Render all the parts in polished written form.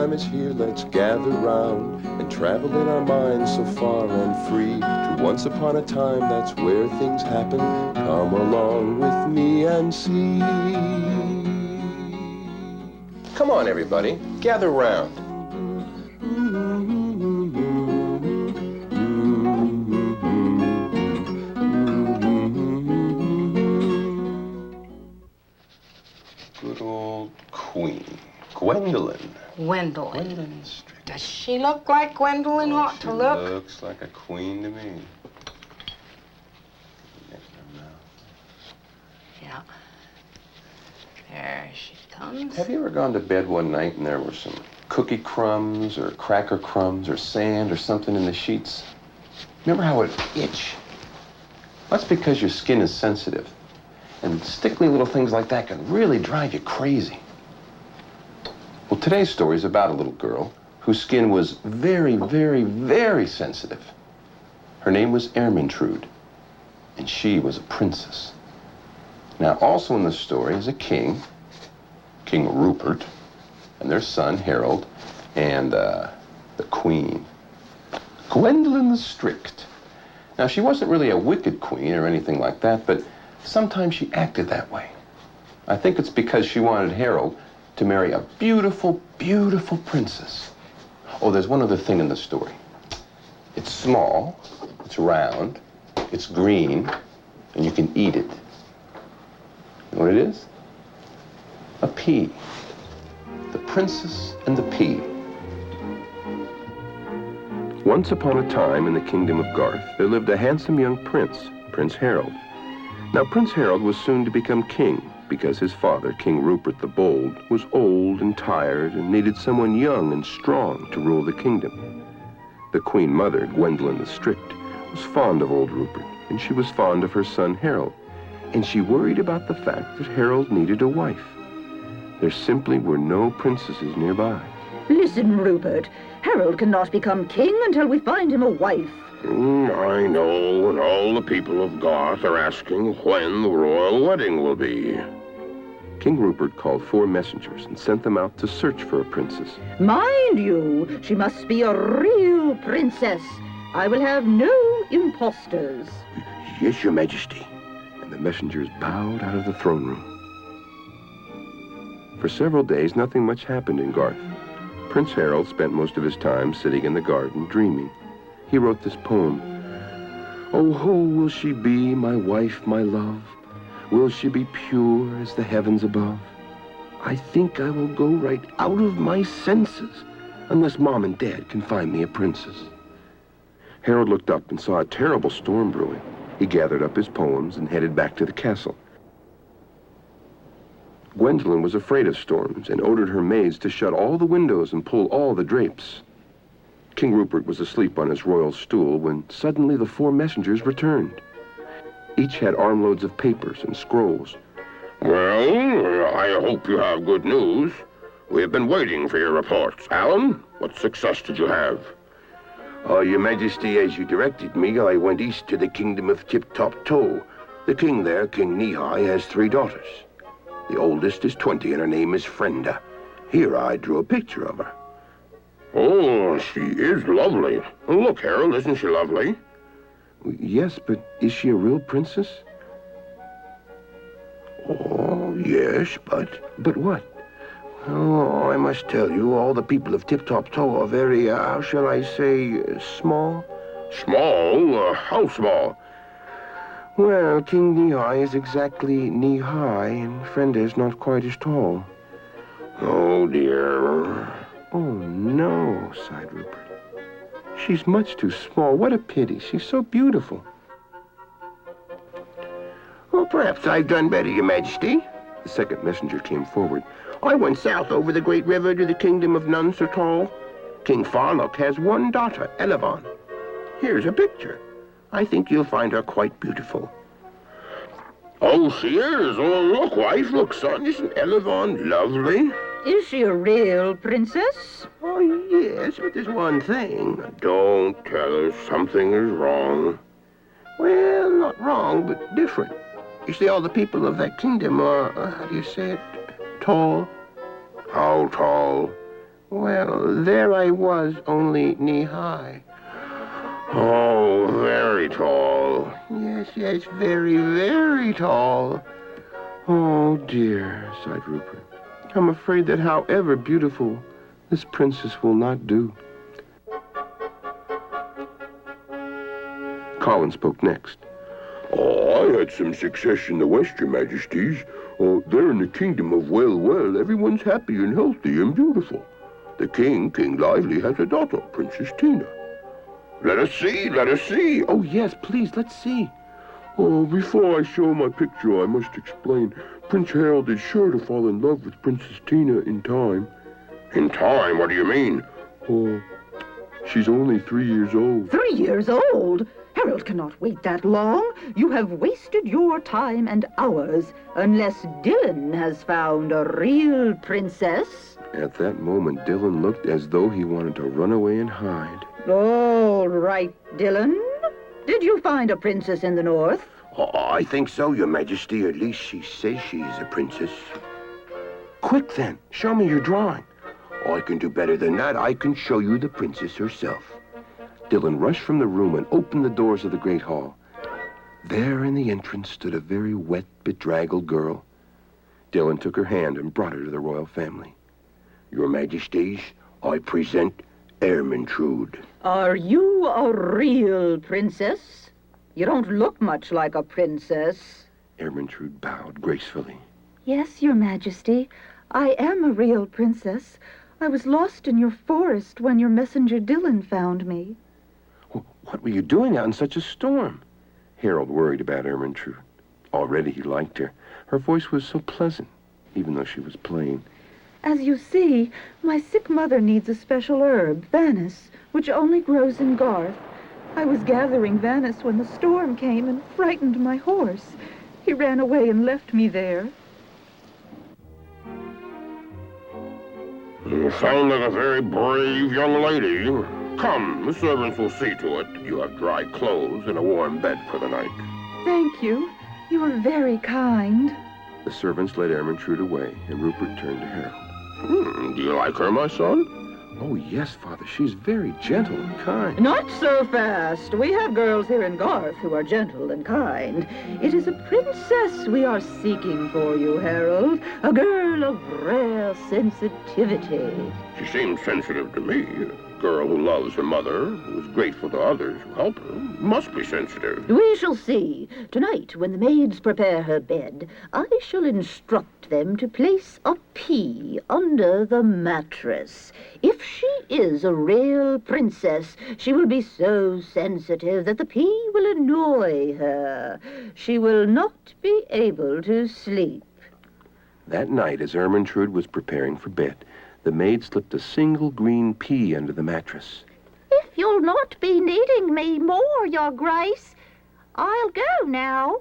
time is here, let's gather round and travel in our minds so far and free to once upon a time, that's where things happen. Come along with me and see. Come on, everybody, gather round. Good old Queen. Gwendolyn. Gwendolyn. Strict. Does she look like Gwendolyn ought to look? She looks like a queen to me. Yeah. There she comes. Have you ever gone to bed one night and there were some cookie crumbs or cracker crumbs or sand or something in the sheets? Remember how it itch? That's because your skin is sensitive. And stickly little things like that can really drive you crazy. Well, today's story is about a little girl whose skin was very, very, very sensitive. Her name was Ermintrude, and she was a princess. Now, also in the story is a king, King Rupert, and their son, Harold, and the queen, Gwendolyn the Strict. Now, she wasn't really a wicked queen or anything like that, but sometimes she acted that way. I think it's because she wanted Harold to marry a beautiful, beautiful princess. Oh, there's one other thing in the story. It's small, it's round, it's green, and you can eat it. You know what it is? A pea. The Princess and the Pea. Once upon a time in the kingdom of Garth, there lived a handsome young prince, Prince Harold. Now, Prince Harold was soon to become king because his father, King Rupert the Bold, was old and tired and needed someone young and strong to rule the kingdom. The queen mother, Gwendolyn the Strict, was fond of old Rupert, and she was fond of her son Harold, and she worried about the fact that Harold needed a wife. There simply were no princesses nearby. Listen, Rupert. Harold cannot become king until we find him a wife. I know, and all the people of Garth are asking when the royal wedding will be. King Rupert called 4 messengers and sent them out to search for a princess. Mind you, she must be a real princess. I will have no imposters. Yes, Your Majesty. And the messengers bowed out of the throne room. For several days, nothing much happened in Garth. Prince Harold spent most of his time sitting in the garden, dreaming. He wrote this poem. Oh, who will she be, my wife, my love? Will she be pure as the heavens above? I think I will go right out of my senses unless Mom and Dad can find me a princess. Harold looked up and saw a terrible storm brewing. He gathered up his poems and headed back to the castle. Gwendolyn was afraid of storms and ordered her maids to shut all the windows and pull all the drapes. King Rupert was asleep on his royal stool when suddenly the 4 messengers returned. Each had armloads of papers and scrolls. Well, I hope you have good news. We have been waiting for your reports. Alan, what success did you have? Your Majesty, as you directed me, I went east to the kingdom of Tip-Top-Toe. The king there, King Knee-High, has 3 daughters. The oldest is 20 and her name is Frenda. Here I drew a picture of her. Oh, she is lovely. Look, Harold, isn't she lovely? Yes, but is she a real princess? Oh, yes, but... But what? Oh, I must tell you, all the people of Tip-Top-Toe are very, how shall I say, small? Small? How small? Well, King Knee-High is exactly knee-high, and Frenda is not quite as tall. Oh, dear. Oh, no, sighed Rupert. She's much too small. What a pity. She's so beautiful. Well, perhaps I've done better, Your Majesty. The second messenger came forward. I went south over the great river to the kingdom of None So Tall. King Farlock has 1 daughter, Elevon. Here's a picture. I think you'll find her quite beautiful. Oh, she is. Oh, look, wife, look, son. Isn't Elevon lovely? Is she a real princess? Oh, yes, but there's one thing. Don't tell us something is wrong. Well, not wrong, but different. You see, all the people of that kingdom are, how do you say it, tall. How tall? Well, there I was, only knee-high. Oh, very tall. Yes, very, very tall. Oh, dear, sighed Rupert. I'm afraid that however beautiful, this princess will not do. Colin spoke next. Oh, I had some success in the West, Your Majesties. There in the kingdom of Well, everyone's happy and healthy and beautiful. The king, King Lively, has a daughter, Princess Tina. Let us see. Oh, yes, please, let's see. Oh, before I show my picture, I must explain. Prince Harold is sure to fall in love with Princess Tina in time. In time? What do you mean? Oh, she's only 3 years old. 3 years old? Harold cannot wait that long. You have wasted your time and ours, unless Dylan has found a real princess. At that moment, Dylan looked as though he wanted to run away and hide. All right, Dylan. Did you find a princess in the north? Oh, I think so, Your Majesty. At least she says she's a princess. Quick, then. Show me your drawing. Oh, I can do better than that. I can show you the princess herself. Dylan rushed from the room and opened the doors of the great hall. There in the entrance stood a very wet, bedraggled girl. Dylan took her hand and brought her to the royal family. Your Majesties, I present Ermintrude. Are you a real princess? You don't look much like a princess. Ermintrude bowed gracefully. Yes, Your Majesty. I am a real princess. I was lost in your forest when your messenger Dylan found me. What were you doing out in such a storm? Harold worried about Ermintrude. Already he liked her. Her voice was so pleasant, even though she was plain. As you see, my sick mother needs a special herb, Vannis, which only grows in Garth. I was gathering Vannis when the storm came and frightened my horse. He ran away and left me there. You sound like a very brave young lady. Come, the servants will see to it that you have dry clothes and a warm bed for the night. Thank you. You are very kind. The servants led Ermintrude away, and Rupert turned to Harold. Do you like her, my son? Oh, yes, Father. She's very gentle and kind. Not so fast. We have girls here in Garth who are gentle and kind. It is a princess we are seeking for you, Harold. A girl of rare sensitivity. She seems sensitive to me. A girl who loves her mother, who is grateful to others who help her, must be sensitive. We shall see. Tonight, when the maids prepare her bed, I shall instruct them to place a pea under the mattress. If she is a real princess, she will be so sensitive that the pea will annoy her. She will not be able to sleep. That night, as Ermintrude was preparing for bed, the maid slipped a single green pea under the mattress. If you'll not be needing me more, Your Grace, I'll go now.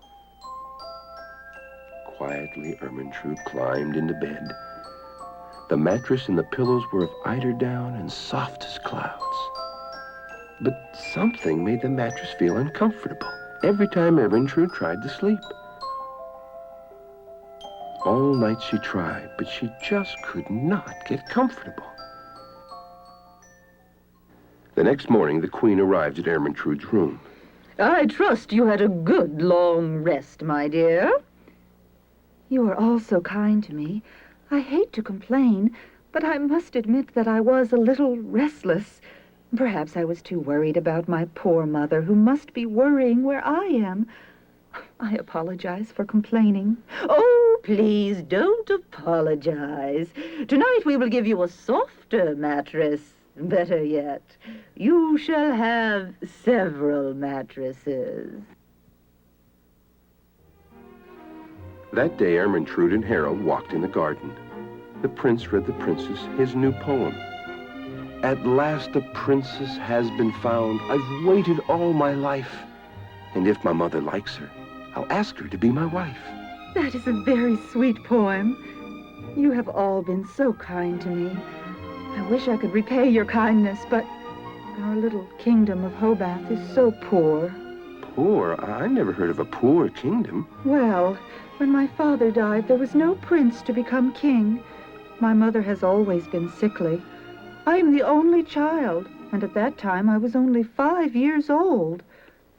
Quietly, Ermintrude climbed into bed. The mattress and the pillows were of eiderdown and soft as clouds. But something made the mattress feel uncomfortable every time Ermintrude tried to sleep. All night she tried, but she just could not get comfortable. The next morning, the Queen arrived at Ermintrude's room. I trust you had a good long rest, my dear. You are all so kind to me. I hate to complain, but I must admit that I was a little restless. Perhaps I was too worried about my poor mother, who must be worrying where I am. I apologize for complaining. Oh, please don't apologize. Tonight we will give you a softer mattress. Better yet, you shall have several mattresses. That day, Ermintrude and Harold walked in the garden. The prince read the princess his new poem. At last a princess has been found. I've waited all my life. And if my mother likes her, I'll ask her to be my wife. That is a very sweet poem. You have all been so kind to me. I wish I could repay your kindness, but our little kingdom of Hobath is so poor. Poor? I never heard of a poor kingdom. Well, when my father died, there was no prince to become king. My mother has always been sickly. I am the only child, and at that time I was only 5 years old.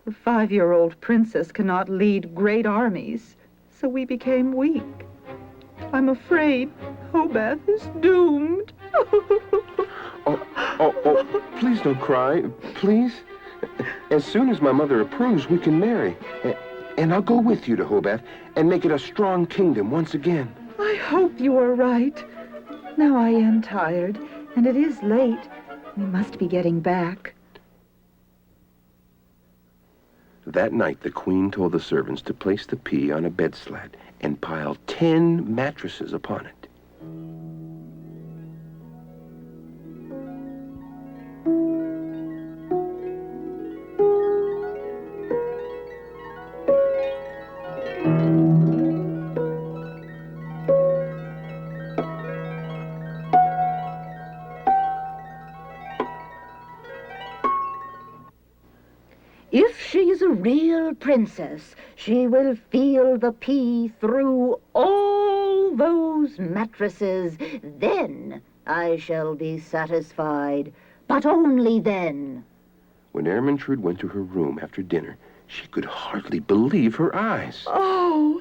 A 5-year-old princess cannot lead great armies, so we became weak. I'm afraid Hobath is doomed. Please don't cry. Please. As soon as my mother approves, we can marry. And I'll go with you to Hobath and make it a strong kingdom once again. I hope you are right. Now I am tired, and it is late. We must be getting back. That night, the queen told the servants to place the pea on a bedsled and pile 10 mattresses upon it. If she is a real princess, she will feel the pea through all those mattresses. Then I shall be satisfied, but only then. When Ermintrude went to her room after dinner, she could hardly believe her eyes. Oh,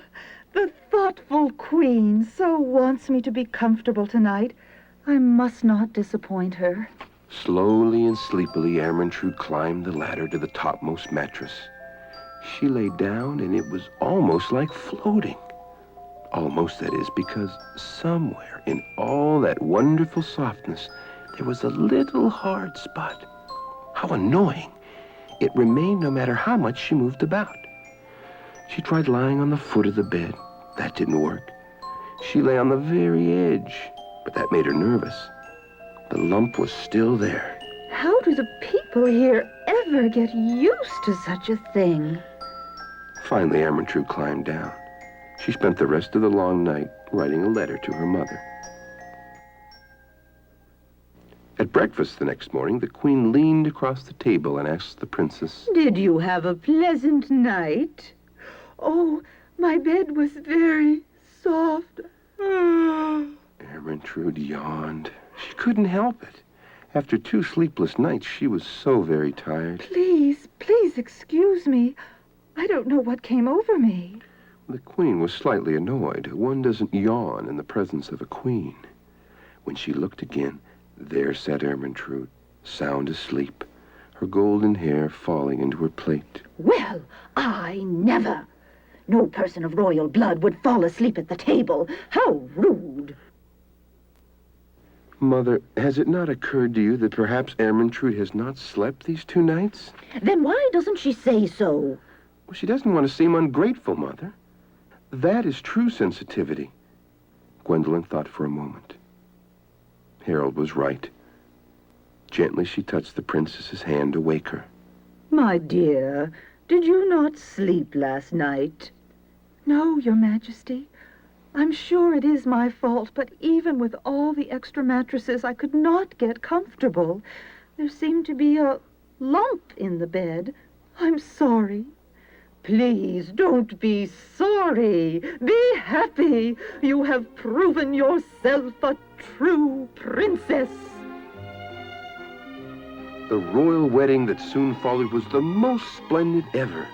the thoughtful queen so wants me to be comfortable tonight. I must not disappoint her. Slowly and sleepily, Ermintrude climbed the ladder to the topmost mattress. She lay down, and it was almost like floating. Almost, that is, because somewhere in all that wonderful softness, there was a little hard spot. How annoying! It remained no matter how much she moved about. She tried lying on the foot of the bed. That didn't work. She lay on the very edge, but that made her nervous. The lump was still there. How do the people here ever get used to such a thing? Finally, Ermintrude climbed down. She spent the rest of the long night writing a letter to her mother. At breakfast the next morning, the queen leaned across the table and asked the princess, Did you have a pleasant night? Oh, my bed was very soft. Ermintrude yawned. She couldn't help it. After 2 sleepless nights, she was so very tired. Please, please excuse me. I don't know what came over me. The queen was slightly annoyed. One doesn't yawn in the presence of a queen. When she looked again, there sat Ermintrude, sound asleep, her golden hair falling into her plait. Well, I never. No person of royal blood would fall asleep at the table. How rude. Mother, has it not occurred to you that perhaps Ermintrude has not slept these 2 nights? Then why doesn't she say so? Well, she doesn't want to seem ungrateful, Mother. That is true sensitivity. Gwendolen thought for a moment. Harold was right. Gently she touched the princess's hand to wake her. My dear, did you not sleep last night? No, Your Majesty. I'm sure it is my fault, but even with all the extra mattresses, I could not get comfortable. There seemed to be a lump in the bed. I'm sorry. Please don't be sorry. Be happy. You have proven yourself a true princess. The royal wedding that soon followed was the most splendid ever.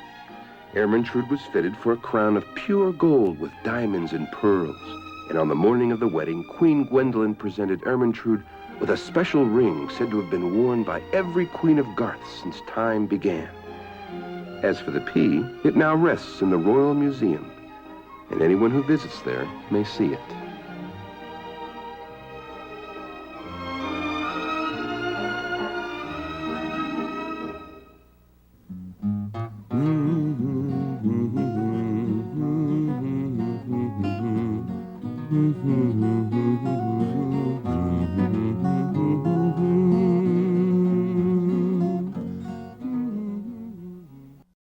Ermintrude was fitted for a crown of pure gold with diamonds and pearls. And on the morning of the wedding, Queen Gwendolen presented Ermintrude with a special ring said to have been worn by every queen of Garth since time began. As for the pea, it now rests in the Royal Museum, and anyone who visits there may see it.